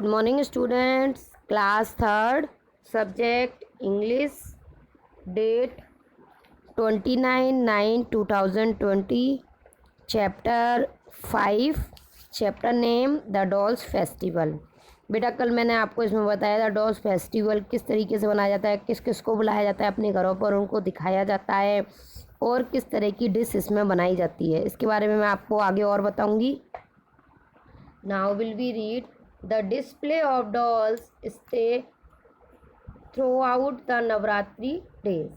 Good morning students, class 3rd, subject English, date 29/9/2020, chapter 5, chapter name The Dolls Festival। बेटा कल मैंने आपको इसमें बताया था डॉल्स फेस्टिवल किस तरीके से मनाया जाता है, किस किस को बुलाया जाता है अपने घरों पर, उनको दिखाया जाता है और किस तरह की डिश इसमें बनाई जाती है। इसके बारे में मैं आपको आगे और बताऊंगी। Now will we read the display of dolls stay throughout the Navratri days।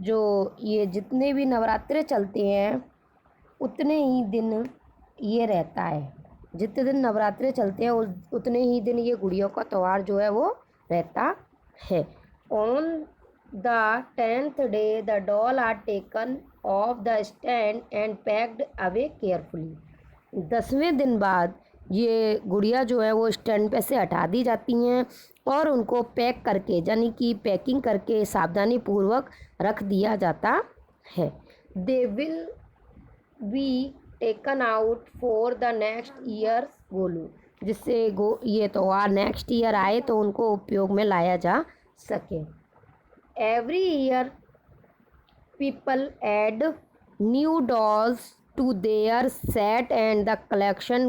जो ये जितने भी नवरात्रे चलते हैं उतने ही दिन ये रहता है। जितने दिन नवरात्रे चलते हैं उतने ही दिन ये गुड़ियों का त्यौहार जो है वो रहता है। On the 10th day the doll are taken off the stand and packed away carefully। 10वें दिन बाद ये गुड़िया जो है वो स्टैंड पे से हटा दी जाती हैं और उनको पैक करके यानी कि पैकिंग करके सावधानी पूर्वक रख दिया जाता है। They will be taken out for the next year Golu, जिससे ये त्यौहार नेक्स्ट ईयर आए तो उनको उपयोग में लाया जा सके। Every year people add new dolls to their set and the collection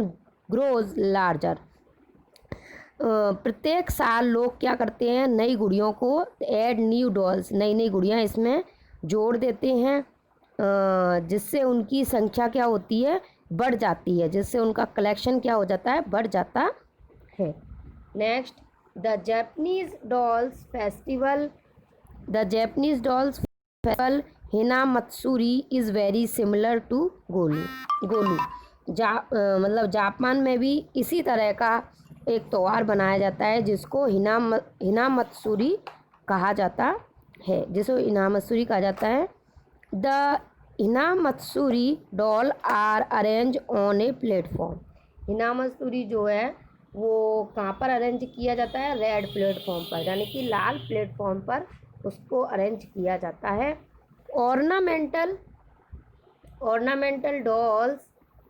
grows larger। प्रत्येक साल लोग क्या करते हैं, नई गुड़ियों को ऐड न्यू डॉल्स, नई नई गुड़ियाँ इसमें जोड़ देते हैं, जिससे उनकी संख्या क्या होती है, बढ़ जाती है, जिससे उनका कलेक्शन क्या हो जाता है, बढ़ जाता है। Next the Japanese dolls festival. The Japanese dolls festival Hina Matsuri is very similar to Golu. मतलब जापान में भी इसी तरह का एक त्यौहार बनाया जाता है जिसको हिना मत्सुरी कहा जाता है, the Hina Matsuri doll are arrange on a platform. Hina Matsuri जो है वो कहाँ पर अरेंज किया जाता है, रेड प्लेटफॉर्म पर, यानी कि लाल प्लेटफॉर्म पर उसको अरेंज किया जाता है। ornamental dolls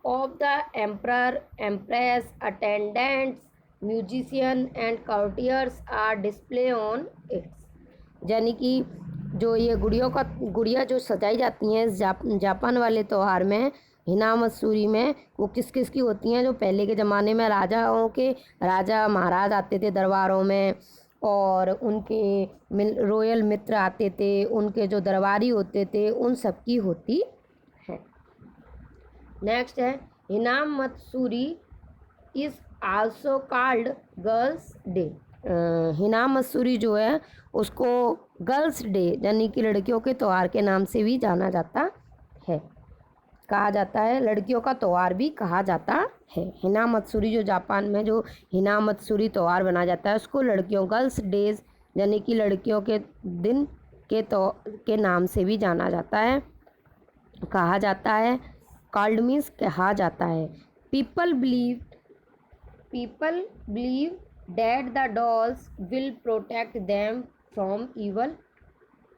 of the emperor, empress, attendants, musician and courtiers are displayed on it। यानी कि जो ये गुड़िया जो सजाई जाती हैं जापान वाले त्यौहार में, हिना मत्सुरी में, वो किस किस की होती हैं, जो पहले के ज़माने में राजा महाराज आते थे दरबारों में और उनके रॉयल मित्र आते थे, उनके जो दरबारी होते थे, उन सब की होती है। नेक्स्ट है Hina Matsuri is also called girls day. Hina Matsuri जो है उसको गर्ल्स डे यानी कि लड़कियों के त्यौहार के नाम से भी जाना जाता है, कहा जाता है, लड़कियों का त्यौहार भी कहा जाता है। हिना मत्सुरी जो जापान में जो हिना मत्सुरी त्यौहार बनाया जाता है उसको लड़कियों गर्ल्स डेज यानी कि लड़कियों के दिन के नाम से भी जाना जाता है, कहा जाता है। कॉल्ड मीन्स कहा जाता है। People believe that the dolls will protect them from evil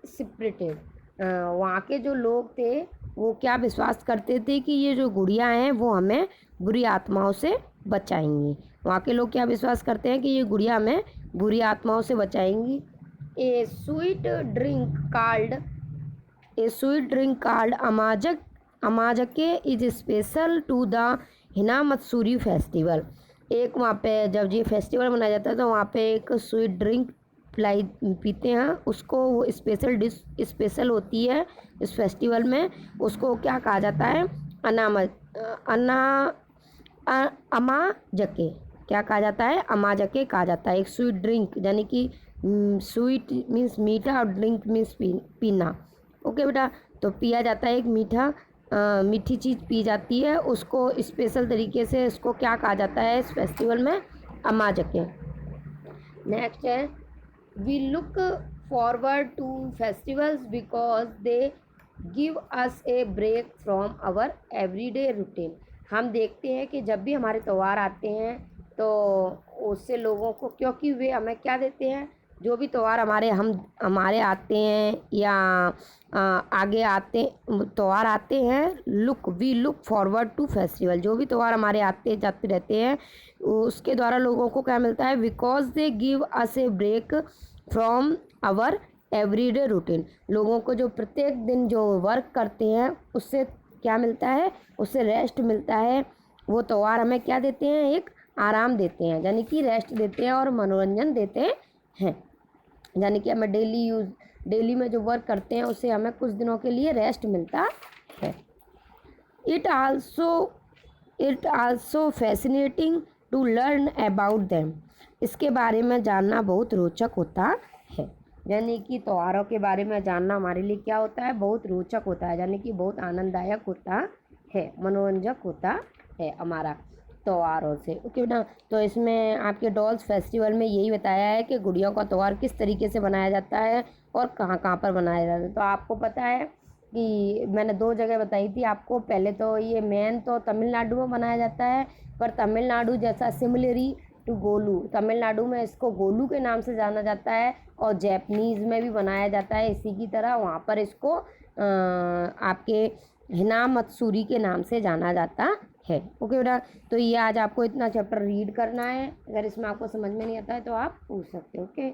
spirited. वहाँ के जो लोग थे वो क्या विश्वास करते थे कि ये जो गुड़िया हैं वो हमें बुरी आत्माओं से बचाएंगी। वहाँ के लोग क्या विश्वास करते हैं कि ये गुड़िया हमें बुरी आत्माओं से बचाएंगी। A sweet drink called amazake is special to the Hina Matsuri festival. एक वहाँ पे जब ये फेस्टिवल मनाया जाता है तो वहाँ पे एक स्वीट ड्रिंक पीते हैं, उसको वो स्पेशल डिश स्पेशल होती है इस फेस्टिवल में, उसको क्या कहा जाता है, अमाजके, क्या कहा जाता है, अमाजके कहा जाता है। एक स्वीट ड्रिंक यानी कि स्वीट मीन्स मीठा और ड्रिंक मीन्स पीना। ओके बेटा, तो पिया जाता है, एक मीठी चीज़ पी जाती है, उसको स्पेशल तरीके से उसको क्या कहा जाता है इस फेस्टिवल में, अमाजके। नेक्स्ट है we look forward to festivals because they give us a break from our everyday routine। हम देखते हैं कि जब भी हमारे त्यौहार आते हैं तो उससे लोगों को, क्योंकि वे हमें क्या देते हैं, जो भी त्यौहार हमारे आते हैं या आगे आते त्यौहार आते हैं, we look forward to festival. जो भी त्यौहार हमारे आते जाते रहते हैं उसके द्वारा लोगों को क्या मिलता है, because they give us a break from our everyday routine. लोगों को जो प्रत्येक दिन जो वर्क करते हैं उससे क्या मिलता है, उससे रेस्ट मिलता है। वो त्यौहार हमें क्या देते हैं, एक आराम देते हैं, यानी कि रेस्ट देते हैं और मनोरंजन देते हैं। यानी कि हमें डेली में जो वर्क करते हैं उससे हमें कुछ दिनों के लिए रेस्ट मिलता है। It also fascinating to learn about them. इसके बारे में जानना बहुत रोचक होता है। यानी कि त्योहारों के बारे में जानना हमारे लिए क्या होता है, बहुत रोचक होता है, यानी कि बहुत आनंददायक होता है, मनोरंजक होता है हमारा त्योहारों से। ओके ना। तो इसमें आपके डॉल्स फेस्टिवल में यही बताया है कि गुड़ियों का त्यौहार किस तरीके से बनाया जाता है और कहाँ कहाँ पर बनाया जाता है। तो आपको पता है कि मैंने 2 जगह बताई थी आपको। पहले तो ये मेन तो तमिलनाडु में बनाया जाता है, पर तमिलनाडु जैसा सिमिलरी टू गोलू, तमिलनाडु में इसको गोलू के नाम से जाना जाता है और जैपनीज़ में भी बनाया जाता है इसी की तरह। वहाँ पर इसको आपके हिना मत्सूरी के नाम से जाना जाता है। ओके बेटा, तो ये आज आपको इतना चैप्टर रीड करना है। अगर इसमें आपको समझ में नहीं आता है तो आप पूछ सकते हो। ओके।